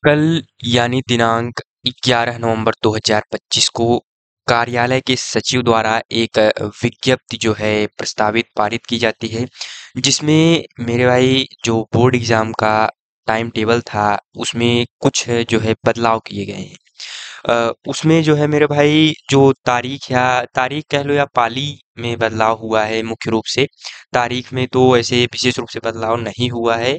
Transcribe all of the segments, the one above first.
कल यानी दिनांक 11 नवंबर 2025 को कार्यालय के सचिव द्वारा एक विज्ञप्ति जो है प्रस्तावित पारित की जाती है, जिसमें मेरे भाई जो बोर्ड एग्जाम का टाइम टेबल था उसमें कुछ जो है बदलाव किए गए हैं। उसमें जो है मेरे भाई जो तारीख कह लो या पाली में बदलाव हुआ है मुख्य रूप से। तारीख में तो ऐसे विशेष रूप से बदलाव नहीं हुआ है,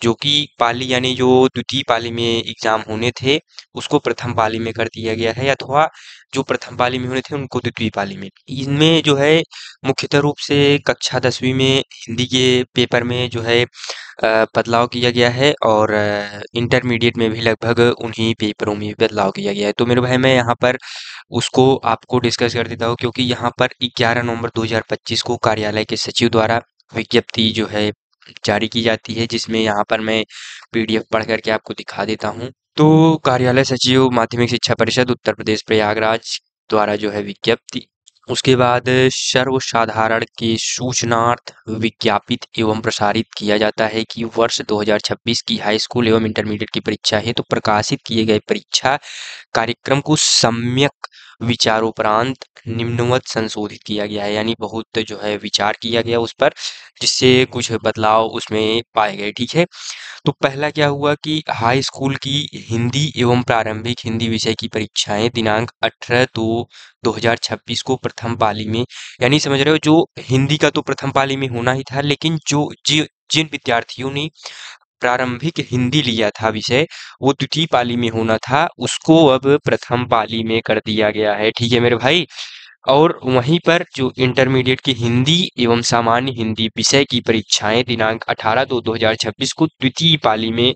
जो कि पाली यानी जो द्वितीय पाली में एग्जाम होने थे उसको प्रथम पाली में कर दिया गया है, अथवा जो प्रथम पाली में होने थे उनको द्वितीय पाली में। इनमें जो है मुख्यतः रूप से कक्षा 10वीं में हिंदी के पेपर में जो है बदलाव किया गया है, और इंटरमीडिएट में भी लगभग उन्हीं पेपरों में बदलाव किया गया है। तो मेरे भाई मैं यहाँ पर उसको आपको डिस्कस कर देता हूँ, क्योंकि यहाँ पर 11 नवंबर 2025 को कार्यालय के सचिव द्वारा विज्ञप्ति जो है जारी की जाती है, जिसमें यहाँ पर मैं पीडीएफ पढ़ करके आपको दिखा देता हूँ। तो कार्यालय सचिव माध्यमिक शिक्षा परिषद उत्तर प्रदेश प्रयागराज द्वारा जो है विज्ञप्ति, उसके बाद सर्वसाधारण के सूचनार्थ विज्ञापित एवं प्रसारित किया जाता है कि वर्ष 2026 की हाई स्कूल एवं इंटरमीडिएट की परीक्षा है तो प्रकाशित किए गए परीक्षा कार्यक्रम को सम्यक विचारोपरांत निम्नवत संशोधित किया गया है। यानी बहुत जो है विचार किया गया उस पर, जिससे कुछ बदलाव उसमें पाए गए। ठीक है, तो पहला क्या हुआ कि हाई स्कूल की हिंदी एवं प्रारंभिक हिंदी विषय की परीक्षाएं दिनांक 18/2/2026 को प्रथम पाली में, यानी समझ रहे हो, जो हिंदी का तो प्रथम पाली में होना ही था, लेकिन जिन विद्यार्थियों ने प्रारंभिक हिंदी लिया था विषय, वो द्वितीय पाली में होना था, उसको अब प्रथम पाली में कर दिया गया है। ठीक है मेरे भाई। और वहीं पर जो इंटरमीडिएट की हिंदी एवं सामान्य हिंदी विषय की परीक्षाएं दिनांक 18/2/2026 को द्वितीय पाली में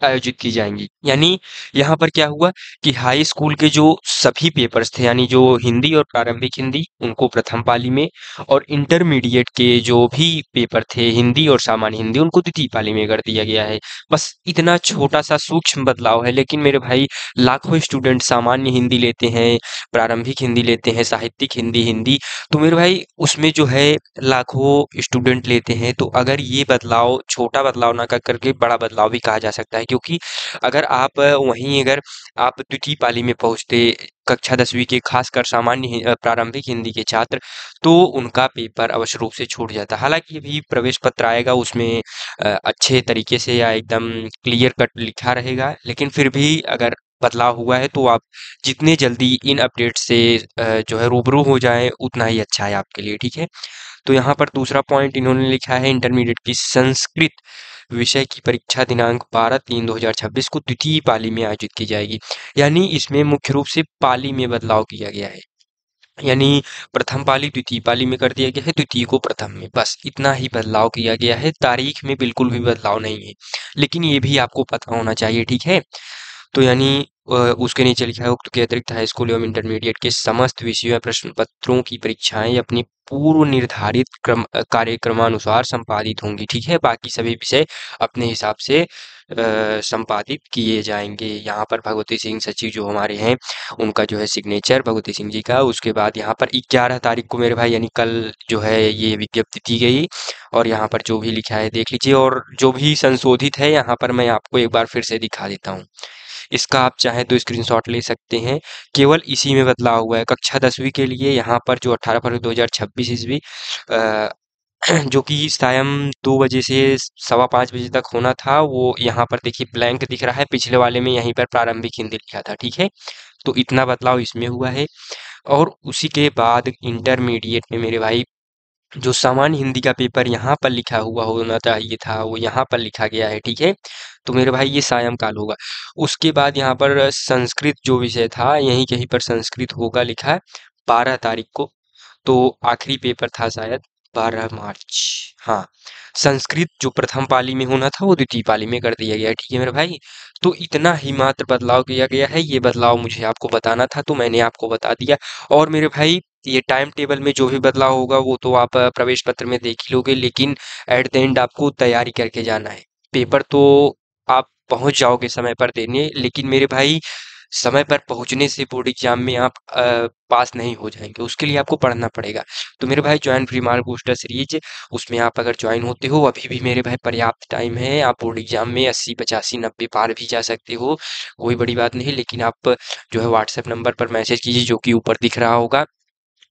आयोजित की जाएंगी। यानी यहाँ पर क्या हुआ कि हाई स्कूल के जो सभी पेपर्स थे, यानी जो हिंदी और प्रारंभिक हिंदी, उनको प्रथम पाली में, और इंटरमीडिएट के जो भी पेपर थे हिंदी और सामान्य हिंदी, उनको द्वितीय पाली में कर दिया गया है। बस इतना छोटा सा सूक्ष्म बदलाव है, लेकिन मेरे भाई लाखों स्टूडेंट सामान्य हिंदी लेते हैं, प्रारंभिक हिंदी लेते हैं, साहित्यिक हिंदी हिंदी, तो मेरे भाई उसमें जो है लाखों स्टूडेंट लेते हैं। तो अगर ये बदलाव छोटा बदलाव ना कर करके बड़ा बदलाव भी कहा जा सकता है, क्योंकि अगर आप अगर आप द्वितीय पाली में पहुंचते कक्षा 10वीं के, खासकर प्रारंभिक हिंदी के छात्र, तो उनका पेपर अवश्य रूप से छूट जाता। हालांकि ये भी प्रवेश पत्र आएगा, उसमें अच्छे तरीके से या एकदम क्लियर कट लिखा रहेगा, लेकिन फिर भी अगर बदलाव हुआ है तो आप जितने जल्दी इन अपडेट से जो है रूबरू हो जाए उतना ही अच्छा है आपके लिए। ठीक है, तो यहाँ पर दूसरा पॉइंट इन्होंने लिखा है, इंटरमीडिएट की संस्कृत विषय की परीक्षा दिनांक 12/3/2026 को द्वितीय पाली में आयोजित की जाएगी। यानी इसमें मुख्य रूप से पाली में बदलाव किया गया है। यानी प्रथम पाली द्वितीय पाली में कर दिया गया है, द्वितीय को प्रथम में, बस इतना ही बदलाव किया गया है। तारीख में बिल्कुल भी बदलाव नहीं है, लेकिन ये भी आपको पता होना चाहिए। ठीक है, तो यानी उसके नीचे लिखा है, उक्त के अतिरिक्त हाई स्कूल एवं इंटरमीडिएट के समस्त विषयों या प्रश्न पत्रों की परीक्षाएं अपनी पूर्व निर्धारित कार्यक्रमानुसार संपादित होंगी। ठीक है, बाकी सभी विषय अपने हिसाब से संपादित किए जाएंगे। यहाँ पर भगवती सिंह सचिव जो हमारे हैं, उनका जो है सिग्नेचर भगवती सिंह जी का। उसके बाद यहाँ पर 11 तारीख को मेरे भाई, यानी कल जो है ये विज्ञप्ति दी गई, और यहाँ पर जो भी लिखा है देख लीजिए, और जो भी संशोधित है यहाँ पर मैं आपको एक बार फिर से दिखा देता हूँ। इसका आप चाहें तो स्क्रीनशॉट ले सकते हैं। केवल इसी में बदलाव हुआ है। कक्षा 10वीं के लिए यहाँ पर जो 18 फरवरी 2026 ईस्वी जो कि सायं 2 बजे से 4:15 बजे तक होना था, वो यहाँ पर देखिए ब्लैंक दिख रहा है। पिछले वाले में यहीं पर प्रारंभिक हिंदी लिखा था। ठीक है, तो इतना बदलाव इसमें हुआ है। और उसी के बाद इंटरमीडिएट में मेरे भाई जो सामान्य हिंदी का पेपर यहाँ पर लिखा हुआ होना चाहिए था, वो यहाँ पर लिखा गया है। ठीक है, तो मेरे भाई ये सायंकाल होगा। उसके बाद यहाँ पर संस्कृत जो विषय था, यहीं कहीं पर संस्कृत होगा लिखा 12 तारीख को, तो आखिरी पेपर था शायद 12 मार्च। हाँ, संस्कृत जो प्रथम पाली में होना था वो द्वितीय पाली में कर दिया गया है। ठीक है मेरे भाई, तो इतना ही मात्र बदलाव किया गया है। ये बदलाव मुझे आपको बताना था, तो मैंने आपको बता दिया। और मेरे भाई ये टाइम टेबल में जो भी बदलाव होगा वो तो आप प्रवेश पत्र में देख ही लोगे, लेकिन एट द एंड आपको तैयारी करके जाना है। पेपर तो आप पहुंच जाओगे समय पर देने, लेकिन मेरे भाई समय पर पहुँचने से बोर्ड एग्ज़ाम में आप पास नहीं हो जाएँगे, उसके लिए आपको पढ़ना पड़ेगा। तो मेरे भाई join free mark booster series, उसमें आप अगर जॉइन होते हो, अभी भी मेरे भाई पर्याप्त टाइम है। आप बोर्ड एग्ज़ाम में 80, 85, 90 पार भी जा सकते हो, कोई बड़ी बात नहीं। लेकिन आप जो है व्हाट्सएप नंबर पर मैसेज कीजिए, जो कि ऊपर दिख रहा होगा।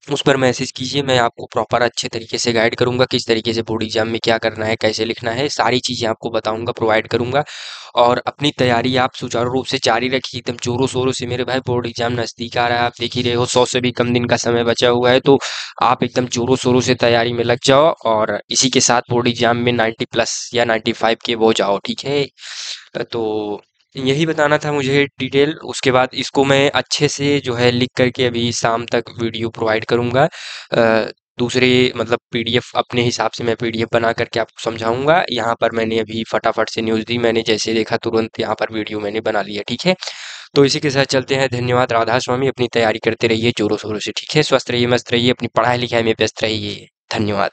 उस पर मैसेज कीजिए, मैं आपको प्रॉपर अच्छे तरीके से गाइड करूँगा, किस तरीके से बोर्ड एग्ज़ाम में क्या करना है, कैसे लिखना है, सारी चीज़ें आपको बताऊँगा, प्रोवाइड करूँगा। और अपनी तैयारी आप सुचारू रूप से जारी रखिए, एकदम ज़ोरों-शोरों से मेरे भाई। बोर्ड एग्ज़ाम नज़दीक आ रहा है, आप देख ही रहे हो, 100 से भी कम दिन का समय बचा हुआ है, तो आप एकदम ज़ोरों-शोरों से तैयारी में लग जाओ और इसी के साथ बोर्ड एग्ज़ाम में 90 प्लस या 95 के वो जाओ, ठीक है? तो यही बताना था मुझे डिटेल। उसके बाद इसको मैं अच्छे से जो है लिख करके अभी शाम तक वीडियो प्रोवाइड करूँगा। दूसरे मतलब पीडीएफ अपने हिसाब से मैं पीडीएफ बना करके आपको समझाऊँगा। यहाँ पर मैंने अभी फटाफट से न्यूज़ दी, मैंने जैसे देखा तुरंत यहाँ पर वीडियो मैंने बना लिया, ठीक है? तो इसी के साथ चलते हैं। धन्यवाद राधा स्वामी, अपनी तैयारी करते रहिए ज़ोरों-शोरों से, ठीक है? स्वस्थ रहिए, मस्त रहिए, अपनी पढ़ाई-लिखाई में व्यस्त रहिए। धन्यवाद।